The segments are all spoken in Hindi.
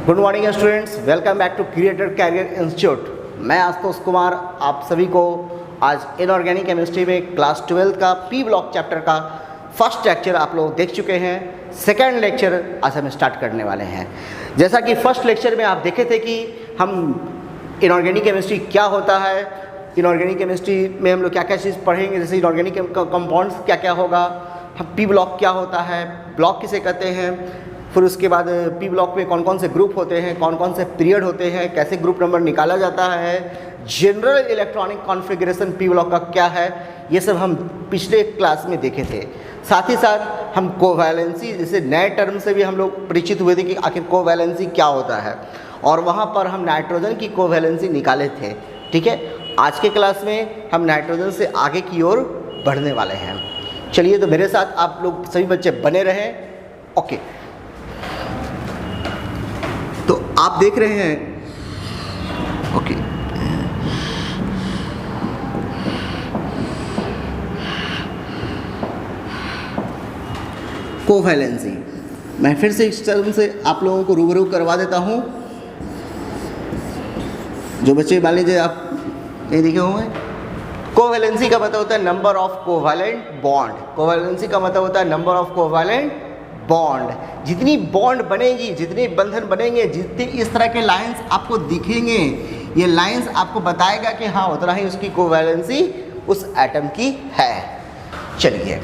Good morning students, welcome back to creator career institute. मैं आशुतोष कुमार आप सभी को आज इनऑर्गेनिक केमिस्ट्री में क्लास 12 का पी ब्लॉक चैप्टर का फर्स्ट लेक्चर आप लोग देख चुके हैं। सेकंड लेक्चर आज हम स्टार्ट करने वाले हैं। जैसा कि फर्स्ट लेक्चर में आप देखे थे कि हम इनऑर्गेनिक केमिस्ट्री क्या होता है, इनऑर्गेनिक केमिस्ट्री में हम लोग क्या क्या चीज़ पढ़ेंगे, जैसे इनऑर्गेनिक कंपाउंड्स क्या क्या होगा, हम पी ब्लॉक क्या होता है, ब्लॉक किसे कहते हैं, फिर उसके बाद पी ब्लॉक में कौन कौन से ग्रुप होते हैं, कौन कौन से पीरियड होते हैं, कैसे ग्रुप नंबर निकाला जाता है, general electronic configuration P block का क्या है, ये सब हम पिछले क्लास में देखे थे। साथ ही साथ हम कोवैलेंसी जैसे नए टर्म से भी हम लोग परिचित हुए थे कि आखिर कोवैलेंसी क्या होता है, और वहाँ पर हम नाइट्रोजन की कोवैलेंसी निकाले थे। ठीक है, आज के क्लास में हम नाइट्रोजन से आगे की ओर बढ़ने वाले हैं। चलिए, तो मेरे साथ आप लोग सभी बच्चे बने रहें। ओके, तो आप देख रहे हैं, ओके, कोवैलेंसी। मैं फिर से इस टर्म से आप लोगों को रूबरू करवा देता हूं। जो बच्चे मान लीजिए आप नहीं देखे होंगे, कोवैलेंसी का मतलब होता है number of covalent bond. Covalency का मतलब होता है नंबर ऑफ कोवैलेंट बॉन्ड। जितनी बॉन्ड बनेगी, जितने बंधन बनेंगे, जितनी इस तरह के लाइंस आपको दिखेंगे, ये लाइंस आपको बताएगा कि हाँ उतना ही उसकी कोवैलेंसी उस एटम की है। चलिए,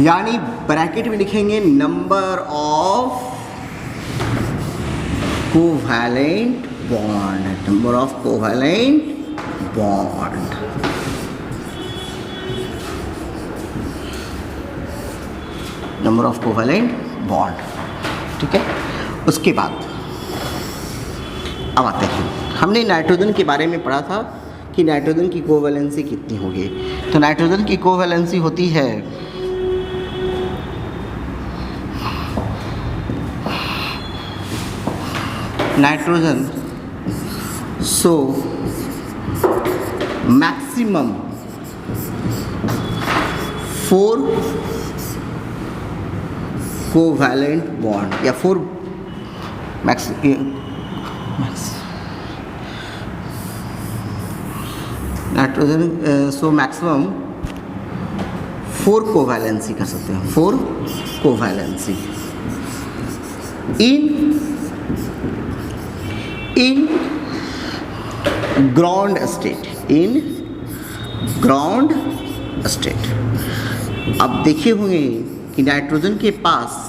यानी ब्रैकेट में लिखेंगे number of covalent bond, number of covalent bond. Number of covalent bond, ठीक है। उसके बाद अब आते हैं, हमने नाइट्रोजन के बारे में पढ़ा था कि नाइट्रोजन की कोवैलेंसी कितनी होगी। तो नाइट्रोजन की कोवैलेंसी होती है nitrogen so maximum 4 covalent bond या 4 नाइट्रोजन सो मैक्सिमम 4 कोवैलेंसी कर सकते हैं। 4 covalency in ground state, in ground state. अब देखे होंगे कि नाइट्रोजन के पास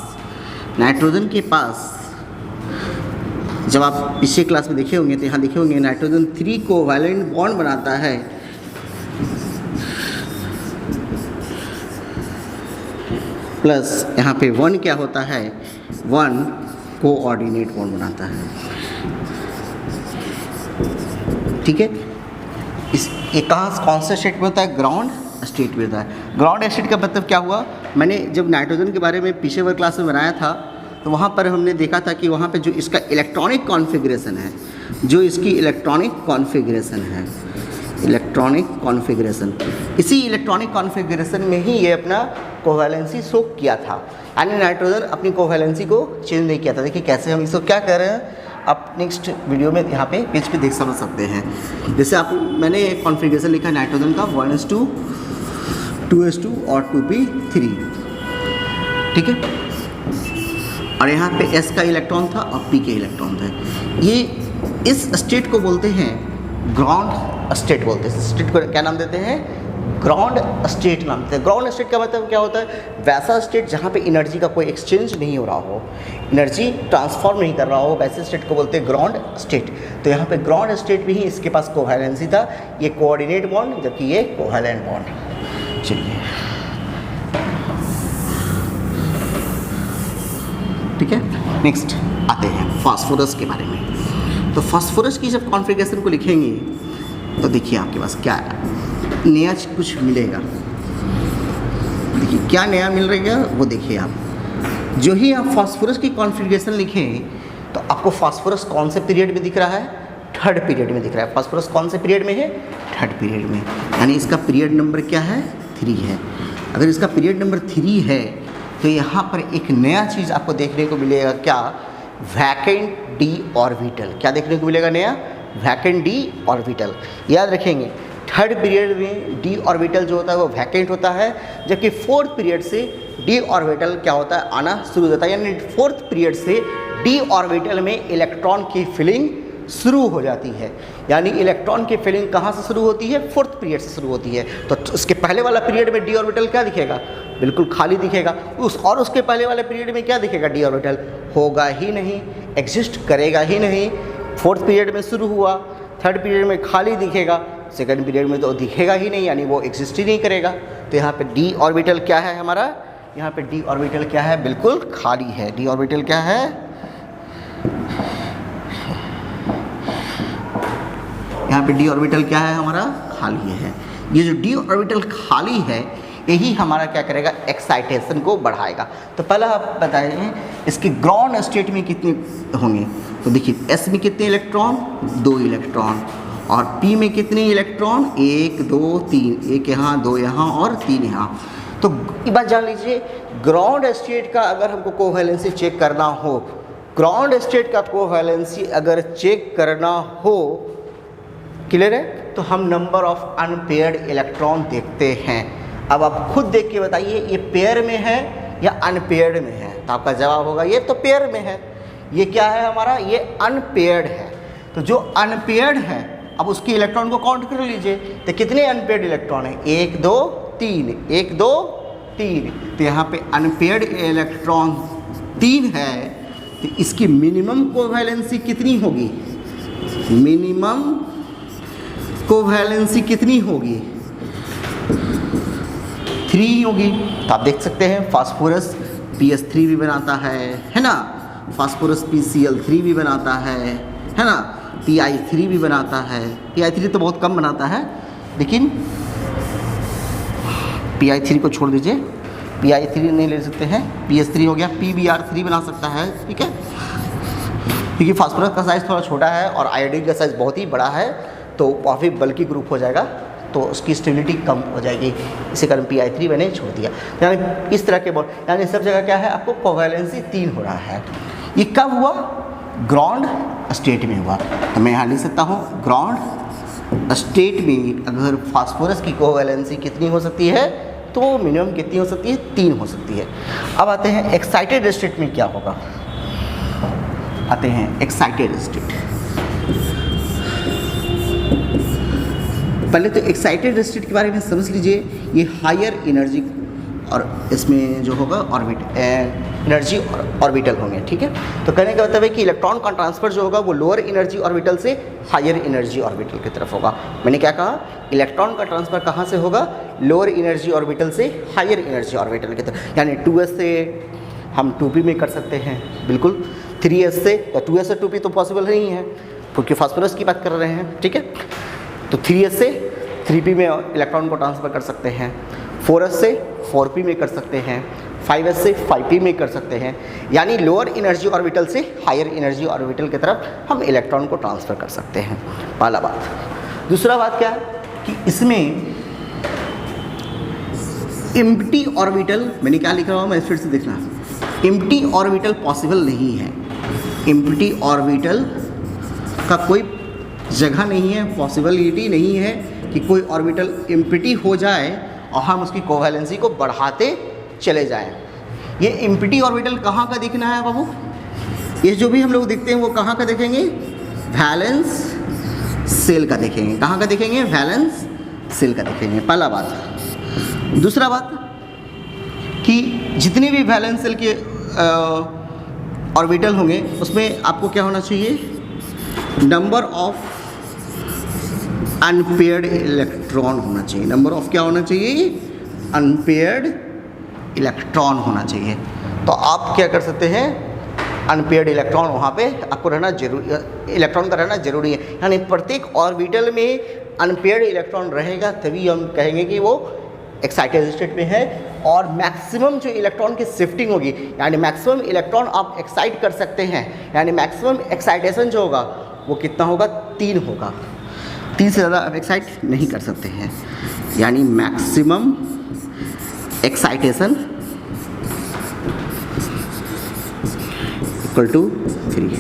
जब आप पिछले क्लास में देखे होंगे तो यहाँ देखे होंगे नाइट्रोजन 3 कोवैलेंट बॉन्ड बनाता है, प्लस यहाँ पे 1 क्या होता है, 1 कोऑर्डिनेट बॉन्ड बनाता है। ठीक है, ये कहाँ कौन से स्टेट में होता है, ग्राउंड स्टेट में होता है। ग्राउंड स्टेट का मतलब क्या हुआ, मैंने जब नाइट्रोजन के बारे में पिछले वाली क्लास में बनाया था तो वहाँ पर हमने देखा था कि वहाँ पे जो इसका इलेक्ट्रॉनिक कॉन्फ़िगरेशन है, जो इसकी इलेक्ट्रॉनिक कॉन्फ़िगरेशन, इसी इलेक्ट्रॉनिक कॉन्फ़िगरेशन में ही ये अपना कोवैलेंसी शो किया था। यानी नाइट्रोजन अपनी कोवैलेंसी को चेंज नहीं किया था। देखिए कैसे हम इसको क्या कर रहे हैं, आप नेक्स्ट वीडियो में यहाँ पे पेज पे देख समझ सकते हैं। जैसे आप मैंने कॉन्फ़िगरेशन लिखा नाइट्रोजन का 1s2, 2s2 और 2p3, ठीक है, और यहाँ पे s का इलेक्ट्रॉन था और p के इलेक्ट्रॉन थे। ये इस स्टेट को बोलते हैं ग्राउंड स्टेट बोलते हैं। स्टेट को क्या नाम देते हैं, ग्राउंड स्टेट नाम देते हैं। ग्राउंड स्टेट का मतलब क्या होता है, वैसा स्टेट जहाँ पे एनर्जी का कोई एक्सचेंज नहीं हो रहा हो, एनर्जी ट्रांसफॉर्म नहीं कर रहा हो, वैसे स्टेट को बोलते हैं ग्राउंड स्टेट। तो यहाँ पे ग्राउंड स्टेट भी ही इसके पास कोवैलेंसी था, ये कोऑर्डिनेट बॉन्ड जबकि ये कोवैलेंट बॉन्ड। चलिए, ठीक है, नेक्स्ट आते हैं फास्फोरस के बारे में। तो फास्फोरस की जब कॉन्फ़िगरेशन को लिखेंगे तो देखिए आपके पास क्या नया कुछ मिलेगा। देखिए क्या नया मिल रहेगा वो देखिए आप। जो ही आप फास्फोरस की कॉन्फ़िगरेशन लिखें तो आपको फास्फोरस कौन से पीरियड में दिख रहा है, 3rd पीरियड में दिख रहा है। फास्फोरस कौन से पीरियड में है, 3rd पीरियड में, यानी इसका पीरियड नंबर क्या है, 3 है। अगर इसका पीरियड नंबर 3 है तो यहाँ पर एक नया चीज़ आपको देखने को मिलेगा, क्या वैकेंट डी ऑर्बिटल। क्या देखने को मिलेगा नया? Vacant D orbital. याद रखेंगे थर्ड पीरियड में डी ऑर्बिटल जो होता है वो वैकेंट होता है, जबकि फोर्थ पीरियड से डी ऑर्बिटल क्या होता है? आना शुरू हो जाता है। यानी फोर्थ पीरियड से डी ऑर्बिटल में इलेक्ट्रॉन की फिलिंग शुरू हो जाती है। यानी इलेक्ट्रॉन की फिलिंग कहाँ से शुरू होती है? फोर्थ पीरियड से शुरू होती है। तो उसके पहले वाला पीरियड में डी ऑर्बिटल क्या दिखेगा? बिल्कुल खाली दिखेगा। उसके पहले वाले पीरियड में क्या दिखेगा? डी ऑर्बिटल होगा ही नहीं, एग्जिस्ट करेगा ही नहीं। फोर्थ पीरियड में शुरू हुआ, थर्ड पीरियड में खाली दिखेगा, सेकंड पीरियड में तो दिखेगा ही नहीं, यानी वो एग्जिस्ट ही नहीं करेगा। तो यहाँ पे डी ऑर्बिटल क्या है हमारा? यहाँ पे डी ऑर्बिटल क्या है? बिल्कुल खाली है। डी ऑर्बिटल क्या है? यहाँ पे डी ऑर्बिटल क्या है हमारा? खाली है। ये जो डी ऑर्बिटल खाली है यही हमारा क्या करेगा? एक्साइटेशन को बढ़ाएगा। तो पहला आप बताइए इसके ग्राउंड स्टेट में कितने होंगे? तो देखिए एस में कितने इलेक्ट्रॉन? 2 इलेक्ट्रॉन। और पी में कितने इलेक्ट्रॉन? 1 2 3, एक यहाँ 2 यहाँ और 3 यहाँ। तो ये बात जान लीजिए, ग्राउंड स्टेट का अगर हमको कोवैलेंसी चेक करना हो, ग्राउंड स्टेट का कोवैलेंसी अगर चेक करना हो, क्लियर है, तो हम नंबर ऑफ अनपेयर्ड इलेक्ट्रॉन देखते हैं। अब आप खुद देख के बताइए ये पेयर में है या अनपेयर्ड में है? तो आपका जवाब होगा ये तो पेयर में है। ये क्या है हमारा? ये अनपेयर्ड है। तो जो अनपेयर्ड है अब उसकी इलेक्ट्रॉन को काउंट कर लीजिए। तो कितने अनपेयर्ड इलेक्ट्रॉन हैं? 1 2 3, 1 2 3। तो यहाँ पे अनपेयर्ड इलेक्ट्रॉन 3 है। तो इसकी मिनिमम कोवैलेंसी कितनी होगी? मिनिमम कोवैलेंसी कितनी होगी? 3 होगी। तो आप देख सकते हैं फास्फोरस PS3 भी बनाता है ना, फास्फोरस PCl3 भी बनाता है ना, PI3 भी बनाता है। PI3 तो बहुत कम बनाता है, लेकिन PI3 को छोड़ दीजिए, PI3 नहीं ले सकते हैं, PS3 हो गया, PBr3 बना सकता है, ठीक है, क्योंकि फास्फोरस का साइज़ थोड़ा छोटा है और आयोडीन का साइज़ बहुत ही बड़ा है, तो काफ़ी बल्कि ग्रुप हो जाएगा, तो उसकी स्टेबिलिटी कम हो जाएगी। इसी कारण PI3 मैंने छोड़ दिया। यानी इस तरह के बॉन्ड, यानी सब जगह क्या है? आपको कोवैलेंसी 3 हो रहा है। ये कब हुआ? ग्राउंड स्टेट में हुआ। तो मैं यहाँ लिख सकता हूँ ग्राउंड स्टेट में अगर फास्फोरस की कोवैलेंसी कितनी हो सकती है? तो मिनिमम कितनी हो सकती है? 3 हो सकती है। अब आते हैं एक्साइटेड स्टेट में क्या होगा? आते हैं एक्साइटेड स्टेट। पहले तो एक्साइटेड स्टेट के बारे में समझ लीजिए। ये हायर एनर्जी और इसमें जो होगा एनर्जी ऑर्बिटल होंगे, ठीक है। तो कहने का मतलब है कि इलेक्ट्रॉन का ट्रांसफ़र जो होगा वो लोअर एनर्जी ऑर्बिटल से हायर एनर्जी ऑर्बिटल की तरफ होगा। मैंने क्या कहा? इलेक्ट्रॉन का ट्रांसफ़र कहाँ से होगा? लोअर एनर्जी ऑर्बिटल से हायर एनर्जी ऑर्बिटल की तरफ। यानी 2s से हम 2p में कर सकते हैं, बिल्कुल। 3s से, तो 2s से 2p तो पॉसिबल नहीं है क्योंकि फास्फोरस की बात कर रहे हैं, ठीक है। तो 3s से 3p में इलेक्ट्रॉन को ट्रांसफ़र कर सकते हैं, 4s से 4p में कर सकते हैं, 5s से 5p में कर सकते हैं। यानी लोअर एनर्जी ऑर्बिटल से हायर एनर्जी ऑर्बिटल की तरफ हम इलेक्ट्रॉन को ट्रांसफ़र कर सकते हैं। पहला बात। दूसरा बात क्या है कि इसमें एम्प्टी ऑर्बिटल, मैंने क्या लिखा हुआ मैं फिर से देखना, एम्प्टी ऑर्बिटल पॉसिबल नहीं है। एम्प्टी ऑर्बिटल का कोई जगह नहीं है, पॉसिबिलिटी नहीं है कि कोई ऑर्बिटल एम्प्टी हो जाए और हम उसकी कोवैलेंसी को बढ़ाते चले जाएं। ये एम्प्टी ऑर्बिटल कहाँ का देखना है बाबू? ये जो भी हम लोग देखते हैं वो कहाँ का देखेंगे? वैलेंस सेल का देखेंगे। कहाँ का देखेंगे? वैलेंस सेल का देखेंगे। पहला बात। दूसरा बात कि जितने भी वैलेंस सेल के ऑर्बिटल होंगे उसमें आपको क्या होना चाहिए? नंबर ऑफ अनपेयर्ड इलेक्ट्रॉन होना चाहिए। नंबर ऑफ क्या होना चाहिए? अनपेयर्ड इलेक्ट्रॉन होना चाहिए। तो आप क्या कर सकते हैं? अनपेयर्ड इलेक्ट्रॉन वहाँ पे आपको रहना जरूरी, इलेक्ट्रॉन का रहना जरूरी है। यानी प्रत्येक ऑर्बिटल में अनपेयर्ड इलेक्ट्रॉन रहेगा तभी हम कहेंगे कि वो एक्साइटेड स्टेट में है। और मैक्सिमम जो इलेक्ट्रॉन की शिफ्टिंग होगी, यानी मैक्सिमम इलेक्ट्रॉन आप एक्साइट कर सकते हैं, यानी मैक्सिमम एक्साइटेशन जो होगा वो कितना होगा? 3 होगा। 3 से ज़्यादा आप एक्साइट नहीं कर सकते हैं। यानी मैक्सिमम एक्साइटेशन 3।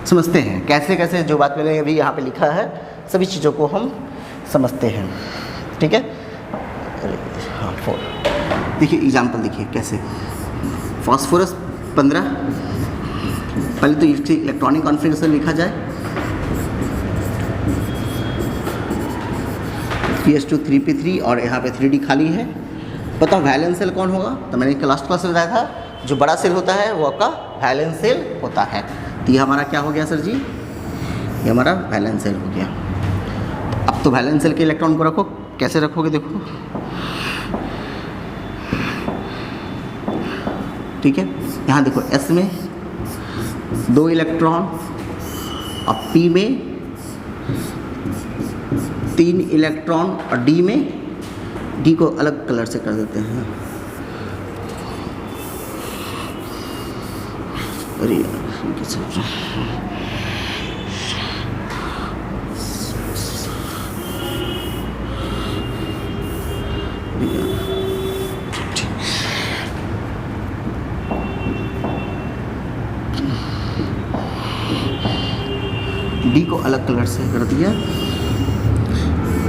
समझते हैं कैसे कैसे जो बात मैंने अभी यहाँ पे लिखा है सभी चीज़ों को हम समझते हैं, ठीक है। हाँ 4। देखिए एग्जाम्पल देखिए कैसे। फास्फोरस 15, पहले तो इसकी इलेक्ट्रॉनिक कॉन्फ़िगरेशन लिखा जाए। 3s2 3p3 और यहाँ पे 3d खाली है। बताओ वैलेंस सेल कौन होगा? तो मैंने लास्ट क्लास में बताया था जो बड़ा सेल होता है वो आपका वैलेंस सेल होता है। तो ये हमारा क्या हो गया सर जी? ये हमारा वैलेंस सेल हो गया। अब तो वैलेंस सेल के इलेक्ट्रॉन को रखो, कैसे रखोगे देखो, ठीक है। यहाँ देखो S में 2 इलेक्ट्रॉन और P में 3 इलेक्ट्रॉन और D में, D को अलग कलर से कर देते हैं। अरे डी को अलग कलर से कर दिया।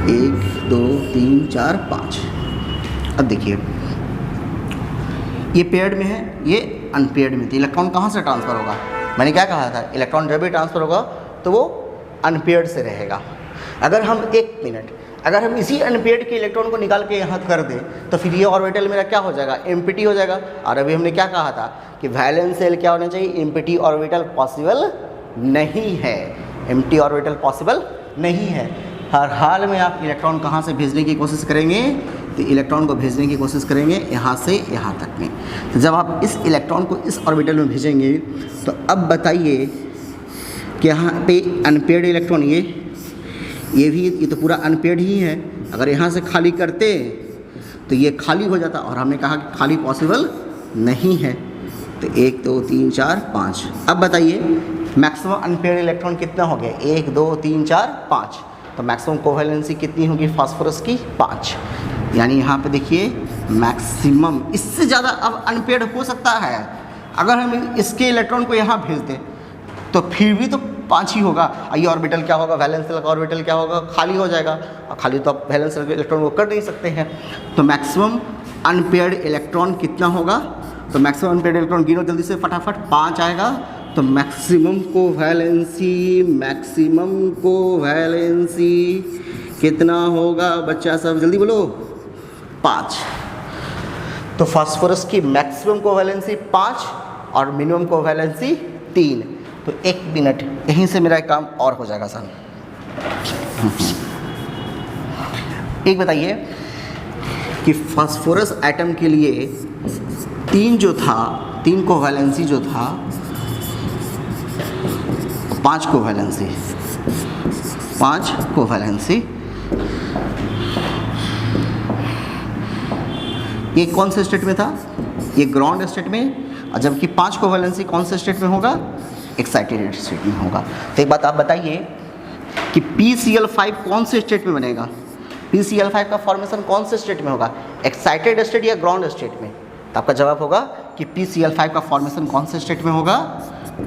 1 2 3 4 5। अब देखिए ये पेयर्ड में है, ये अनपेयर्ड में। तो इलेक्ट्रॉन कहाँ से ट्रांसफ़र होगा? मैंने क्या कहा था, इलेक्ट्रॉन जब भी ट्रांसफ़र होगा तो वो अनपेयर्ड से रहेगा। अगर हम अगर हम इसी अनपेयर्ड के इलेक्ट्रॉन को निकाल के यहाँ कर दें तो फिर ये ऑर्बिटल मेरा क्या हो जाएगा? एम्प्टी हो जाएगा। और अभी हमने क्या कहा था कि वैलेंस सेल क्या होना चाहिए? एम्प्टी ऑर्बिटल पॉसिबल नहीं है, एम्प्टी ऑर्बिटल पॉसिबल नहीं है। हर हाल में आप इलेक्ट्रॉन कहाँ से भेजने की कोशिश करेंगे? तो इलेक्ट्रॉन को भेजने की कोशिश करेंगे यहाँ से यहाँ तक में। तो जब आप इस इलेक्ट्रॉन को इस ऑर्बिटल में भेजेंगे तो अब बताइए कि यहाँ पे अनपेयर्ड इलेक्ट्रॉन ये तो पूरा अनपेयर्ड ही है। अगर यहाँ से खाली करते तो ये खाली हो जाता, और हमने कहा कि खाली पॉसिबल नहीं है। तो 1 2 3 4 5। अब बताइए मैक्सिमम अनपेयर्ड इलेक्ट्रॉन कितना हो गया? 1 2 3 4 5। तो मैक्सिमम कोवैलेंसी कितनी होगी फास्फोरस की? 5। यानी यहाँ पे देखिए मैक्सिमम, इससे ज़्यादा अब अनपेयर्ड हो सकता है। अगर हम इसके इलेक्ट्रॉन को यहाँ भेज दें तो फिर भी तो 5 ही होगा। ये ऑर्बिटल क्या होगा? वैलेंस सेल का ऑर्बिटल क्या होगा? खाली हो जाएगा। और खाली तो आप वैलेंस सेल के इलेक्ट्रॉन को कर नहीं सकते हैं। तो मैक्सिमम अनपेयर्ड इलेक्ट्रॉन कितना होगा? तो मैक्सिमम अनपेयर्ड इलेक्ट्रॉन गिनो जल्दी से फटाफट, 5 आएगा। तो मैक्सिमम कोवैलेंसी कितना होगा बच्चा सब? जल्दी बोलो। 5। तो फास्फोरस की मैक्सिमम कोवैलेंसी 5 और मिनिमम कोवैलेंसी 3। तो 1 मिनट यहीं से मेरा काम और हो जाएगा सर। एक बताइए कि फास्फोरस एटम के लिए 3 कोवैलेंसी जो था 5 कोवैलेंसी ये कौन से स्टेट में था? ये ग्राउंड स्टेट में। और जबकि 5 कोवैलेंसी कौन से स्टेट में होगा? एक्साइटेड स्टेट में होगा। तो एक बात आप बताइए कि PCl5 कौन से स्टेट में बनेगा? PCl5 का फॉर्मेशन कौन से स्टेट में होगा? एक्साइटेड स्टेट या ग्राउंड स्टेट में? तो आपका जवाब होगा कि PCl5 का फॉर्मेशन कौन से स्टेट में होगा?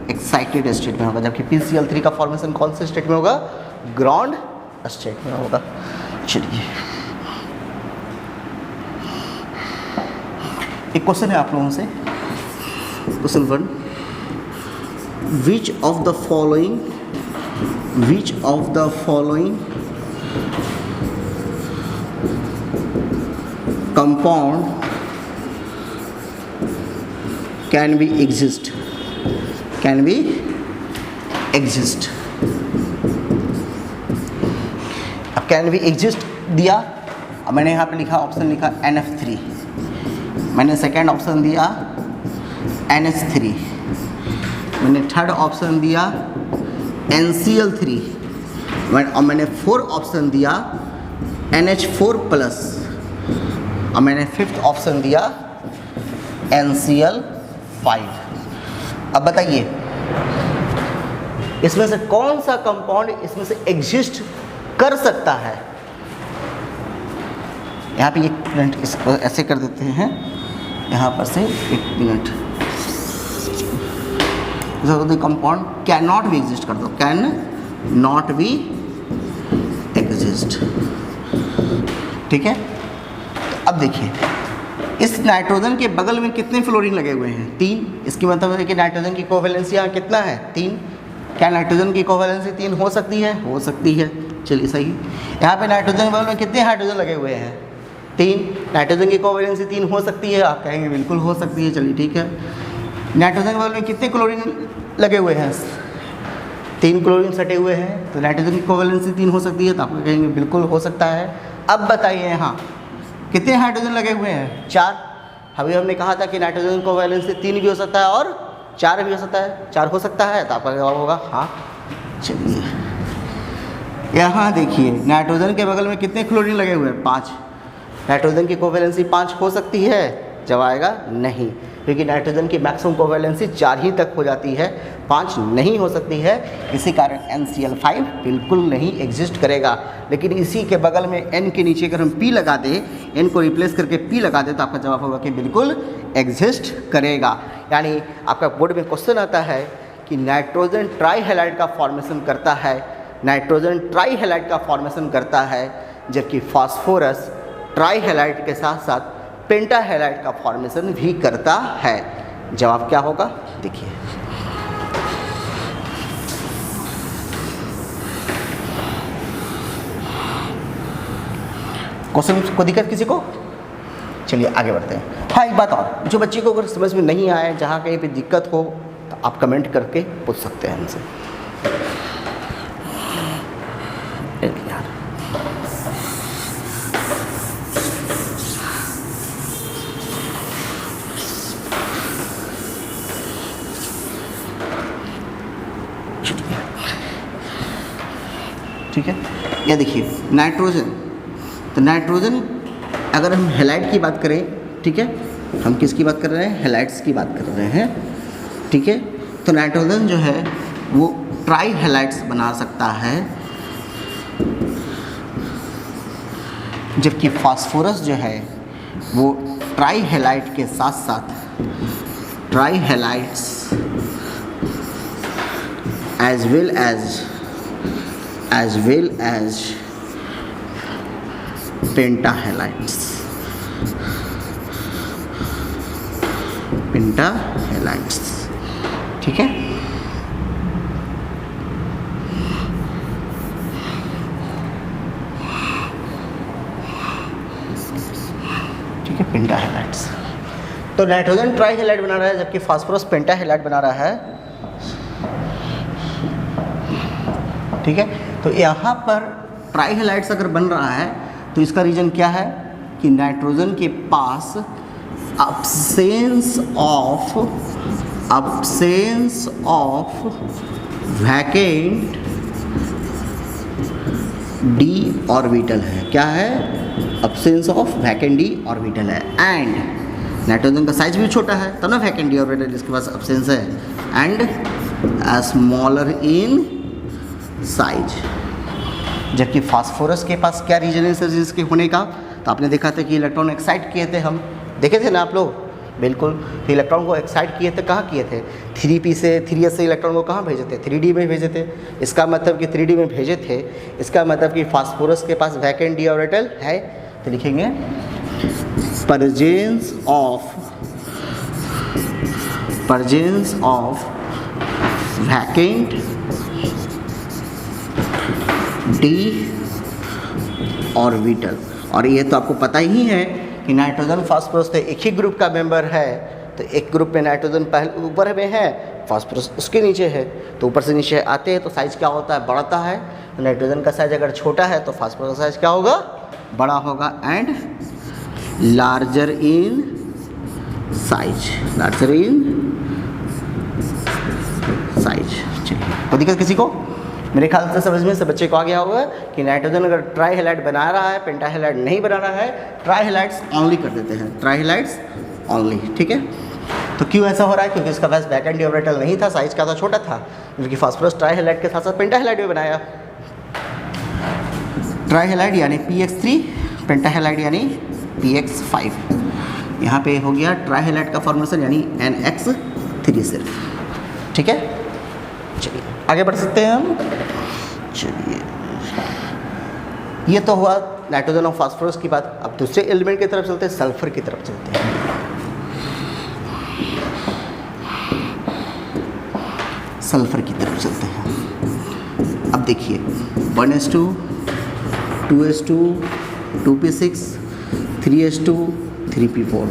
एक्साइटेड स्टेट में होगा। जबकि PCl3 का फॉर्मेशन कौन से स्टेट में होगा? ग्राउंड स्टेट में होगा। चलिए एक क्वेश्चन है आप लोगों से, question 1। Which of the following compound can be exist? अब कैन बी एग्जिस्ट दिया, अब मैंने यहाँ पे लिखा ऑप्शन लिखा NF3, मैंने सेकेंड ऑप्शन दिया NH3, मैंने थर्ड ऑप्शन दिया NCl3, और मैंने फोर्थ ऑप्शन दिया NH4+, और मैंने फिफ्थ ऑप्शन दिया NCl5। अब बताइए इसमें से कौन सा कंपाउंड इसमें से एग्जिस्ट कर सकता है? यहाँ पे 1 मिनट इसको ऐसे कर देते हैं, यहाँ पर से 1 minute. Compound can not be exist कर दो, कैन नॉट बी एग्जिस्ट। ठीक है, तो अब देखिए इस नाइट्रोजन के बगल में कितने फ्लोरीन लगे हुए हैं? 3। इसकी मतलब है कि नाइट्रोजन की कोवैलेंसी यहाँ कितना है? 3। क्या नाइट्रोजन की कोवैलेंसी 3 हो सकती है? हो सकती है। चलिए सही। यहाँ पे नाइट्रोजन के बगल में कितने हाइड्रोजन लगे हुए हैं? 3। नाइट्रोजन की कोवैलेंसी 3 हो सकती है? आप कहेंगे बिल्कुल हो सकती है। चलिए ठीक है। नाइट्रोजन के बगल में कितने क्लोरीन लगे हुए हैं? 3 क्लोरीन सटे हुए हैं, तो नाइट्रोजन की कोवैलेंसी 3 हो सकती है, तो आप कहेंगे बिल्कुल हो सकता है। अब बताइए यहाँ कितने हाइड्रोजन लगे हुए हैं? 4। अभी हमने कहा था कि नाइट्रोजन को वैलेंसी 3 भी हो सकता है और 4 भी हो सकता है। 4 हो सकता है, तो आपका जवाब होगा हाँ। चलिए यहाँ देखिए नाइट्रोजन के बगल में कितने क्लोरीन लगे हुए हैं? 5। नाइट्रोजन की कोवैलेंसी 5 हो सकती है? जवाब आएगा नहीं, क्योंकि नाइट्रोजन की मैक्सिमम कोवैलेंसी 4 ही तक हो जाती है, 5 नहीं हो सकती है। इसी कारण NCl5 बिल्कुल नहीं एग्जिस्ट करेगा। लेकिन इसी के बगल में N के नीचे अगर हम P लगा दें, N को रिप्लेस करके P लगा दें, तो आपका जवाब होगा कि बिल्कुल एग्जिस्ट करेगा। यानी आपका बोर्ड में क्वेश्चन आता है कि नाइट्रोजन ट्राई हैलाइड का फॉर्मेशन करता है, नाइट्रोजन ट्राई हैलाइड का फॉर्मेशन करता है, जबकि फास्फोरस ट्राई हैलाइड के साथ साथ पेंटा हैलाइड का फॉर्मेशन भी करता है। जवाब क्या होगा? देखिए क्वेश्चन को दिक्कत किसी को? चलिए आगे बढ़ते हैं। हाँ एक बात और, जो बच्चे को अगर समझ में नहीं आए, जहाँ कहीं पे दिक्कत हो, तो आप कमेंट करके पूछ सकते हैं हमसे। ठीक है, या देखिए नाइट्रोजन, तो नाइट्रोजन अगर हम हैलाइड की बात करें, ठीक है, हम किसकी बात कर रहे हैं? हैलाइड्स की बात कर रहे हैं। ठीक है, तो नाइट्रोजन जो है वो ट्राई हैलाइड्स बना सकता है, जबकि फास्फोरस जो है वो ट्राई हैलाइड के साथ साथ try halides as well as pentahalides। ठीक है, ठीक है, पेंटाहैलाइड्स। तो नाइट्रोजन ट्राईहैलाइड बना रहा है, जबकि फास्फोरस पेंटाहैलाइड बना रहा है। ठीक है, तो यहाँ पर ट्राईहैलाइड्स अगर बन रहा है, तो इसका रीज़न क्या है कि नाइट्रोजन के पास absence of vacant d orbital है। क्या है? absence of vacant d orbital है। एंड नाइट्रोजन का साइज भी छोटा है, तब ना वैकेंट डी ऑर्बिटल इसके पास absence है। एंड स्मॉलर इन साइज, जबकि फास्फोरस के पास क्या रीजन है सर इसके होने का? तो आपने देखा था कि इलेक्ट्रॉन एक्साइट किए थे, हम देखे थे ना आप लोग, बिल्कुल। तो इलेक्ट्रॉन को एक्साइट किए थे, कहाँ किए थे? 3p से 3s से इलेक्ट्रॉन को कहाँ भेजे थे? 3d में भेजे थे। इसका मतलब कि 3d में भेजे थे, इसका मतलब कि फास्फोरस के पास वैकेंट डी ऑर्बिटल है। तो लिखेंगे presence of vacant D orbital. और ये तो आपको पता ही है कि नाइट्रोजन फास्फोरस तो एक ही ग्रुप का मेंबर है। तो एक ग्रुप में नाइट्रोजन पहले ऊपर में है, फास्फोरस उसके नीचे है। तो ऊपर से नीचे आते हैं तो साइज क्या होता है? बढ़ता है। तो नाइट्रोजन का साइज अगर छोटा है तो फास्फोरस का साइज क्या होगा? बड़ा होगा। एंड लार्जर इन साइज, चलिए कोई दिक्कत किसी को? मेरे ख्याल से समझ में से बच्चे को आ गया होगा कि नाइट्रोजन अगर ट्राईहैलाइड बना रहा है, पेंटाहैलाइड नहीं बना रहा है, ट्राईहैलाइड्स ओनली कर देते हैं, ट्राईहैलाइड्स ओनली। ठीक है, तो क्यों ऐसा हो रहा है? क्योंकि इसका पास वैकेंट डी ऑर्बिटल नहीं था, साइज का था छोटा था। क्योंकि फास्फोरस ट्राईहैलाइड के साथ साथ पेंटाहैलाइड भी बनाया। ट्राईहैलाइड यानी px3, पेंटाहैलाइड यानी px5। यहाँ पे हो गया ट्राईहैलाइड का फॉर्मेशन यानी NX3 सिर्फ। ठीक है। चलिए आगे बढ़ सकते हैं हम। चलिए ये तो हुआ नाइट्रोजन और फास्फोरस की बात। अब दूसरे एलिमेंट की तरफ चलते हैं, सल्फर की तरफ चलते हैं। सल्फर की तरफ चलते हैं। अब देखिए 1s2 2s2 2p6 3s2 3p4।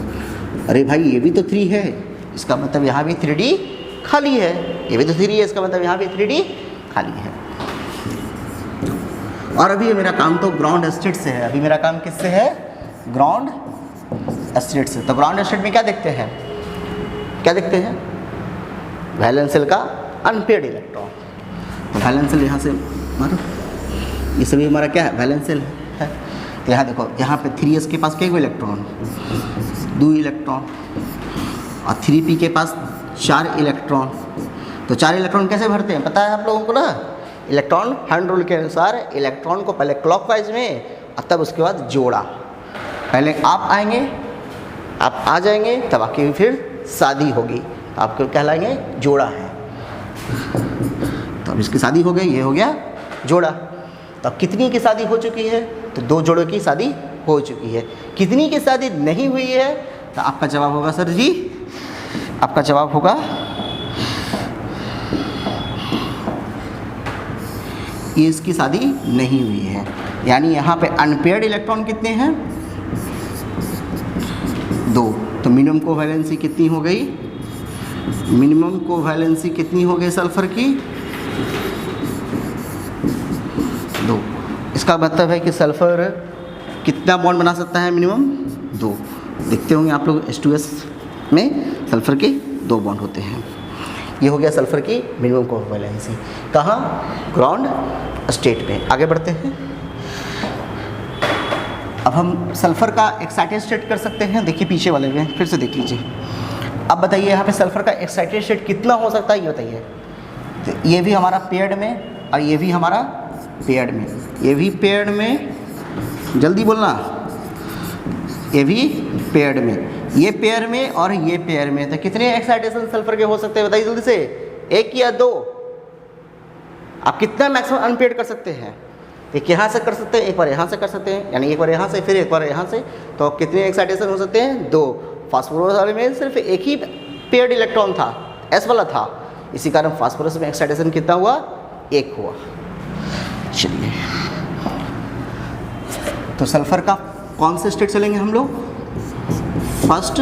अरे भाई ये भी तो 3 है, इसका मतलब यहाँ भी 3D खाली है। ये भी तो 3 है, इसका मतलब यहाँ भी 3D खाली है। और अभी मेरा काम तो ग्राउंड स्टेट से है। अभी मेरा काम किससे है? ग्राउंड स्टेट से। तो ग्राउंड स्टेट में क्या देखते हैं? क्या देखते हैं? वैलेंस शेल का अनपेयर्ड इलेक्ट्रॉन। तो वैलेंस शेल यहाँ से मारो, ये सभी हमारा क्या है? वैलेंस शेल है। तो यहाँ देखो, यहाँ पे 3s के पास क्या इलेक्ट्रॉन? 2 इलेक्ट्रॉन। और 3p के पास 4 इलेक्ट्रॉन। तो 4 इलेक्ट्रॉन कैसे भरते हैं पता है आप लोगों को ना? इलेक्ट्रॉन हैंड रूल के अनुसार इलेक्ट्रॉन को पहले क्लॉकवाइज में और तब उसके बाद जोड़ा। पहले आप आएंगे, आप आ जाएंगे, तब आपकी फिर शादी होगी, आपको कहलाएंगे जोड़ा है। तो अब इसकी शादी हो गई, ये हो गया जोड़ा। तो कितनी की शादी हो चुकी है? तो 2 जोड़ों की शादी हो चुकी है। कितनी की शादी नहीं हुई है? तो आपका जवाब होगा सर जी, आपका जवाब होगा ये इसकी शादी नहीं हुई है। यानी यहाँ पे अनपेयर्ड इलेक्ट्रॉन कितने हैं? 2। तो मिनिमम कोवैलेंसी कितनी हो गई? मिनिमम कोवैलेंसी कितनी हो गई सल्फर की? 2। इसका मतलब है कि सल्फर कितना बॉन्ड बना सकता है? मिनिमम 2। देखते होंगे आप लोग H2S में सल्फर के 2 बॉन्ड होते हैं। ये हो गया सल्फर की मिनिमम कोवैलेंसी। कहाँ? ग्राउंड स्टेट में। आगे बढ़ते हैं। अब हम सल्फर का एक्साइटेड स्टेट कर सकते हैं। देखिए पीछे वाले में फिर से देख लीजिए। अब बताइए यहाँ पे सल्फर का एक्साइटेड स्टेट कितना हो सकता है, ये बताइए। तो ये भी हमारा पेयर्ड में और ये भी हमारा पेयर्ड में, ये भी पेयर्ड में, जल्दी बोलना, ये भी पेयर्ड में, ये पेयर में और ये पेयर में। तो कितने एक्साइटेशन सल्फर के हो सकते हैं बताइए जल्दी से? 1 या 2? आप कितना मैक्सिमम अनपेयर्ड कर सकते हैं? एक यहाँ से कर सकते हैं, एक बार यहाँ से कर सकते हैं, यानी एक बार यहाँ से फिर एक बार यहाँ से। तो कितने एक्साइटेशन हो सकते हैं? 2। फास्फोरस वाले में सिर्फ एक ही पेयर्ड इलेक्ट्रॉन था, S वाला था, इसी कारण फास्फोरस में एक्साइटेशन कितना हुआ? 1 हुआ। चलिए तो सल्फर का कौन से स्टेट चलेंगे हम लोग? First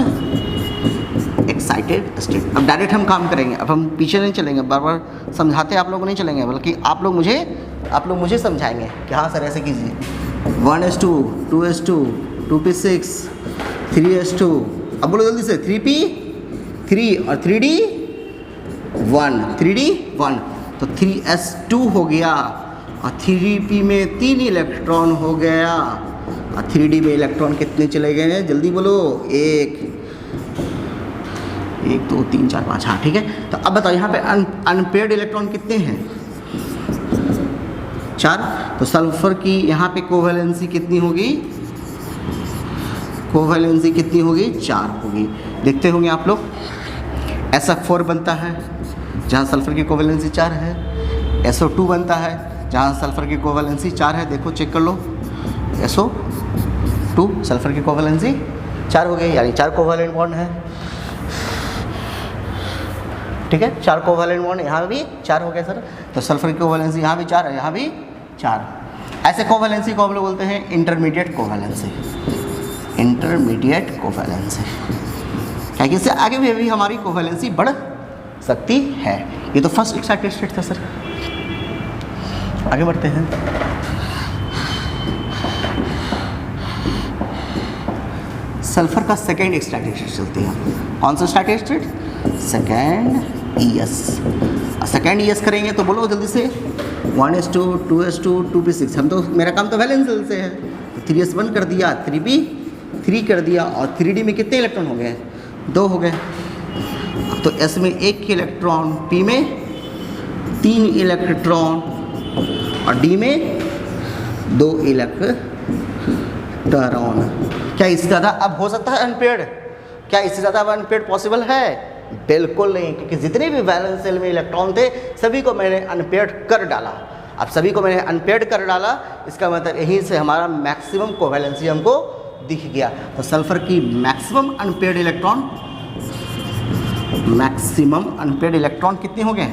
excited state. अब डायरेक्ट हम काम करेंगे, अब हम पीछे नहीं चलेंगे, बार बार समझाते आप लोग नहीं चलेंगे, बल्कि आप लोग मुझे समझाएंगे कि हाँ सर ऐसे कीजिए। 1s2 2s2 2p6 3s2, अब बोलो जल्दी से 3p3 और 3d1 3d1। तो 3s2 हो गया और 3p में 3 इलेक्ट्रॉन हो गया और 3d में इलेक्ट्रॉन कितने चले गए हैं? जल्दी बोलो। 1 2 3 4 5। हाँ ठीक है। तो अब बताओ यहाँ पे अनपेयर्ड इलेक्ट्रॉन कितने हैं? 4। तो सल्फर की यहाँ पे कोवैलेंसी कितनी होगी? कोवैलेंसी कितनी होगी? 4 होगी। देखते होंगे आप लोग, SF4 बनता है जहाँ सल्फर की कोवैलेंसी 4 है। SO2 बनता है जहाँ सल्फर की कोवैलेंसी 4 है। देखो चेक कर लो, SO2 सल्फर की कोवैलेंसी 4 हो गई, यानी 4 कोवैलेंट बॉन्ड है। ठीक है, 4 कोवैलेंट बॉन्ड यहाँ भी 4 हो गया सर। तो सल्फर की कोवैलेंसी यहाँ भी 4 है, यहाँ भी 4। ऐसे कोवैलेंसी को हम लोग बोलते हैं इंटरमीडिएट कोवैलेंसी। इंटरमीडिएट कोवैलेंसी क्या कि इससे आगे भी हमारी कोवैलेंसी बढ़ सकती है। ये तो फर्स्ट एक्साइटेड स्टेट था सर। आगे बढ़ते हैं। सल्फर का सेकेंड एक्साइटेड स्टेट चलते हैं। कौन सा excited state? Second ES। Second ES करेंगे तो बोलो जल्दी से। 1s2 2s2 2p6। हम तो, मेरा काम तो वैलेंस शेल से है। 3s1 कर दिया, 3p3 कर दिया और 3d में कितने इलेक्ट्रॉन हो गए? 2 हो गए। तो S में 1 इलेक्ट्रॉन, P में 3 इलेक्ट्रॉन और D में 2 इलेक्ट्रॉन। क्या इससे ज़्यादा अब हो सकता है अनपेयर्ड? क्या इससे ज़्यादा अब अनपेयर्ड पॉसिबल है? बिल्कुल नहीं, क्योंकि जितने भी वैलेंस शेल में इलेक्ट्रॉन थे सभी को मैंने अनपेयर्ड कर डाला। अब सभी को मैंने अनपेयर्ड कर डाला, इसका मतलब यहीं से हमारा मैक्सिमम कोवैलेंसी हमको दिख गया। तो सल्फर की मैक्सिमम अनपेयर्ड इलेक्ट्रॉन कितने हो गए?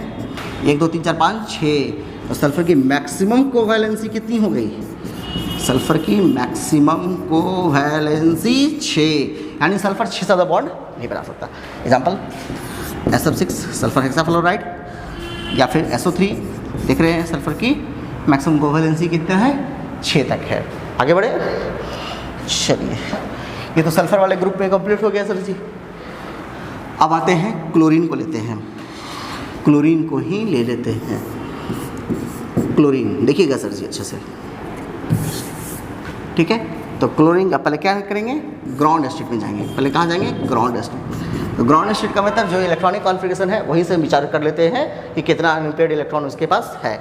1 2 3 4 5 6। तो सल्फर की मैक्सिमम कोवैलेंसी कितनी हो गई? सल्फर की मैक्सिमम कोवैलेंसी 6, यानी सल्फर 6 से ज़्यादा बॉन्ड नहीं बना सकता। एग्जाम्पल SF6 सल्फर हेक्साफ्लोराइड, या फिर SO3 देख रहे हैं, सल्फर की मैक्सिमम कोवैलेंसी कितना है? 6 तक है। आगे बढ़े, चलिए ये तो सल्फर वाले ग्रुप में कंप्लीट हो गया सर जी। अब आते हैं क्लोरीन को लेते हैं, क्लोरीन को ही ले लेते हैं। क्लोरीन देखिएगा सर जी अच्छे से, ठीक है। तो क्लोरीन का पहले क्या करेंगे? ग्राउंड स्टेट में जाएंगे। पहले कहाँ जाएंगे? Ground state. तो ग्राउंड स्टेट का मतलब जो इलेक्ट्रॉनिक कॉन्फ़िगरेशन है वहीं से विचार कर लेते हैं कि कितना अनपेयर्ड इलेक्ट्रॉन उसके पास है।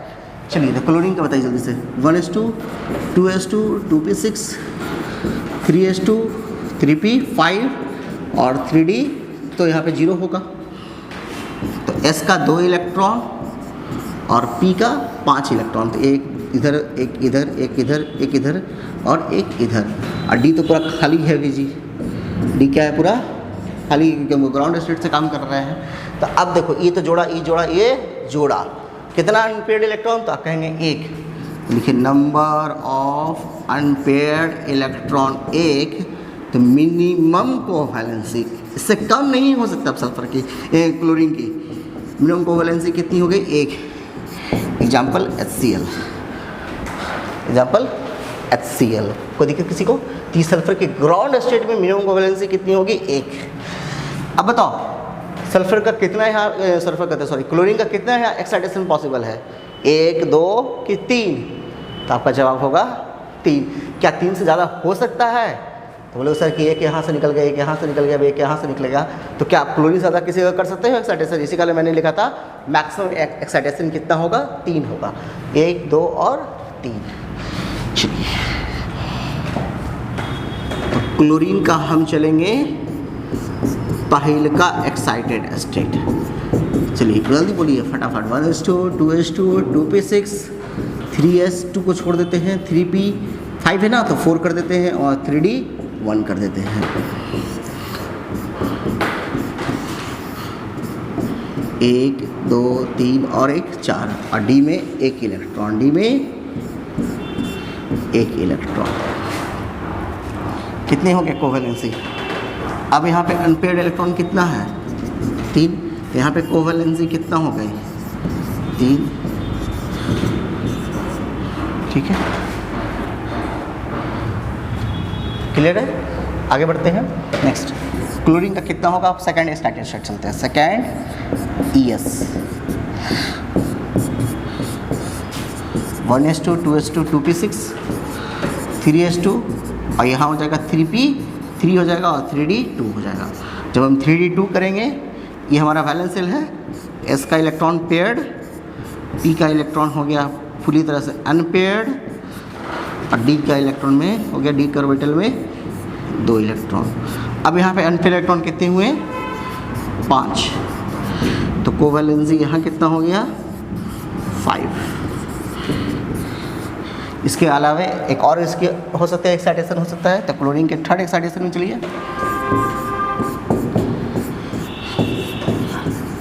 चलिए तो क्लोरीन का बताइए जल्दी से। 1s2 2s2 2p6 3s2 3p 5 और 3d, तो यहाँ पे 0 होगा। तो s का 2 इलेक्ट्रॉन और p का 5 इलेक्ट्रॉन, तो एक इधर एक इधर एक इधर एक इधर और एक इधर, और d तो पूरा खाली है जी। d क्या है? पूरा खाली, क्योंकि ग्राउंड स्टेट से काम कर रहे हैं। तो अब देखो ये तो जोड़ा, ये जोड़ा, ये जोड़ा, कितना अनपेयर्ड इलेक्ट्रॉन? तो आप कहेंगे 1। देखिए नंबर ऑफ अनपेयर्ड इलेक्ट्रॉन 1, तो मिनिमम कोवैलेंसी इससे कम नहीं हो सकता। अब सल्फर की क्लोरीन की मिनिमम कोवैलेंसी कितनी हो गई? 1। Example HCl, example HCl। कोई दिक्कत किसी को? तो सल्फर के ग्राउंड स्टेट में मिनिमम कोवैलेंसी कितनी होगी? 1। अब बताओ सल्फर का कितना यहाँ, क्लोरीन का कितना यहाँ एक्साइटेशन पॉसिबल है? 1 2 कि 3? तो आपका जवाब होगा 3। क्या 3 से ज़्यादा हो सकता है? तो बोले सर कि एक यहाँ से निकल गया, एक यहाँ से निकल गया, एक यहाँ से निकल गया, तो क्या आप क्लोरीन से ज़्यादा किसी का कर सकते हो एक्साइटेशन? इसी का मैंने लिखा था मैक्सिमम एक्साइटेशन कितना होगा? 3 होगा। 1 2 और 3। चलिए तो क्लोरीन का हम चलेंगे पहले का एक्साइटेड स्टेट। चलिए जल्दी बोलिए फटाफट। 1s2 2s2 2p6 3s2 को छोड़ देते हैं, 3p 5 है ना, तो 4 कर देते हैं, और 3d 1 कर देते हैं। 1 2 3 और 1 4, और d में 1 इलेक्ट्रॉन, d में 1 इलेक्ट्रॉन। कितने हो गए कोवैलेंसी? अब यहाँ पे अनपेयर्ड इलेक्ट्रॉन कितना है? 3। यहाँ पे कोवैलेंसी कितना हो गई? 3, ठीक है। क्लियर है? आगे बढ़ते हैं। नेक्स्ट क्लोरीन का कितना होगा? आप सेकेंड स्टैटिक स्टेट चलते हैं। Second ES 1s2 2s2 2p6 3s2, और यहाँ हो जाएगा 3p 3 हो जाएगा, और 3d 2 हो जाएगा। जब हम 3d 2 करेंगे, ये हमारा वैलेंस शेल है, s का इलेक्ट्रॉन पेयर्ड, p का इलेक्ट्रॉन हो गया पूरी तरह से अनपेयर्ड, और d का इलेक्ट्रॉन में हो गया, d के ऑर्बिटल में 2 इलेक्ट्रॉन। अब यहाँ पे अनपेयर्ड इलेक्ट्रॉन कितने हुए? 5। तो कोवैलेंसी यहाँ कितना हो गया? 5। इसके अलावा एक और इसके हो सकता है एक्साइटेशन हो सकता है, तो क्लोरीन के थर्ड एक्साइटेशन में चलिए।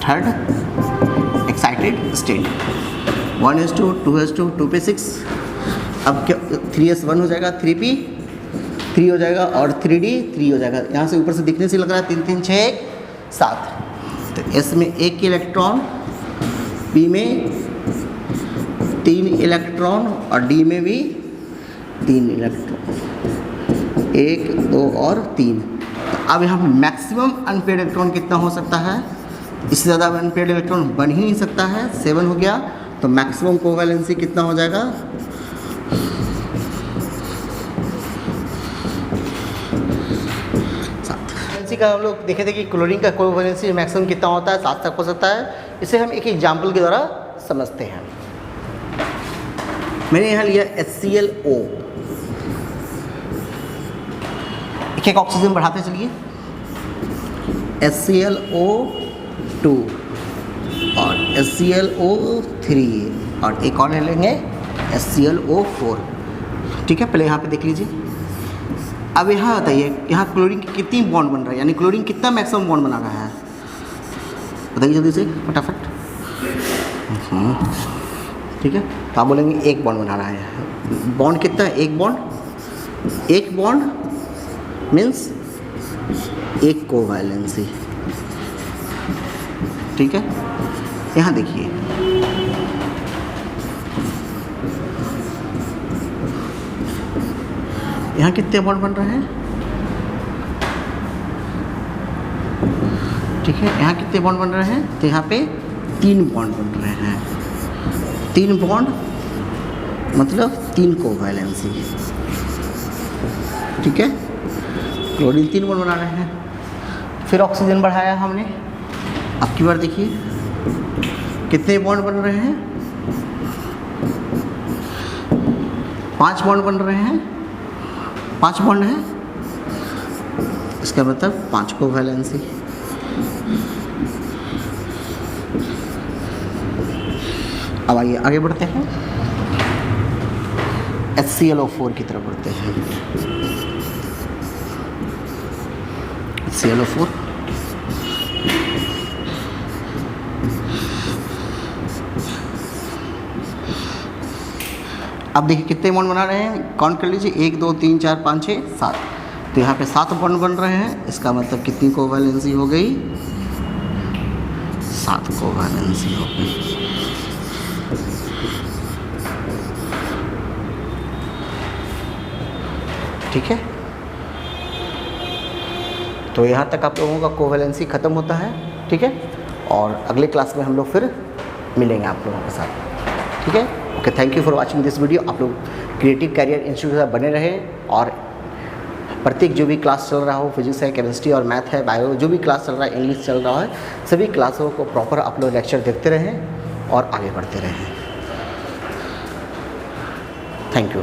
Third excited state 1s2 2s2 2p6, अब क्या 3s1 हो जाएगा, 3p 3 हो जाएगा, और 3d 3 हो जाएगा। यहाँ से ऊपर से दिखने से लग रहा है 3 3 6 7। तो s में 1 इलेक्ट्रॉन, p में 3 इलेक्ट्रॉन, और d में भी 3 इलेक्ट्रॉन, 1 2 और 3। तो अब यहाँ पे मैक्सिमम अनपेयर्ड इलेक्ट्रॉन कितना हो सकता है? इससे ज़्यादा अनपेयर्ड इलेक्ट्रॉन बन ही नहीं सकता है। 7 हो गया, तो मैक्सिमम कोवैलेंसी कितना हो जाएगा? 7। का हम लोग देखे थे कि क्लोरीन का कोवैलेंसी मैक्सिमम कितना होता है? 7 तक हो सकता है। इसे हम एक एग्जाम्पल के द्वारा समझते हैं। मैंने यहाँ लिया HClO, एक ऑक्सीजन बढ़ाते चलिए। HClO 2 और HClO3 और एक और ले लेंगे HClO4। ठीक है, पहले यहाँ पे देख लीजिए। अब यहाँ बताइए, यहाँ क्लोरीन की कितनी बॉन्ड बन रहा है, यानी क्लोरीन कितना मैक्सिमम बॉन्ड बना रहा है, बताइए जल्दी से फटाफट। ठीक है, तो आप बोलेंगे एक बॉन्ड बना रहा है। बॉन्ड कितना है, एक बॉन्ड मीन्स एक कोवैलेंसी। ठीक है, यहाँ देखिए यहाँ कितने बॉन्ड बन रहे हैं। ठीक है, यहाँ कितने बॉन्ड बन रहे हैं, तो यहाँ पे 3 बॉन्ड बन रहे हैं। 3 बॉन्ड मतलब 3 कोवैलेंसी। ठीक है, क्लोरीन 3 बॉन्ड बना रहे हैं। फिर ऑक्सीजन बढ़ाया हमने। अब की बार देखिए कितने बॉन्ड बन रहे हैं, 5 बॉन्ड बन रहे हैं। 5 बॉन्ड है, इसका मतलब 5 कोवैलेंसी। अब आइए आगे बढ़ते हैं, HClO4 की तरफ बढ़ते हैं। HClO4 अब देखिए कितने बॉन्ड बना रहे हैं, काउंट कर लीजिए, 1 2 3 4 5 6 7। तो यहाँ पे 7 बॉन्ड बन रहे हैं, इसका मतलब कितनी कोवैलेंसी हो गई, 7 कोवैलेंसी हो गई। ठीक है, तो यहाँ तक आप लोगों का कोवैलेंसी ख़त्म होता है। ठीक है, और अगले क्लास में हम लोग फिर मिलेंगे आप लोगों के साथ। ठीक है, okay, thank you for watching this video. आप लोग क्रिएटिव कैरियर इंस्टीट्यूट से बने रहे और प्रत्येक जो भी क्लास चल रहा हो, फिजिक्स है, केमिस्ट्री और मैथ है, बायो, जो भी क्लास चल रहा है, इंग्लिश चल रहा है, सभी क्लासों को प्रॉपर आप लोग लेक्चर देखते रहें और आगे बढ़ते रहें। Thank you.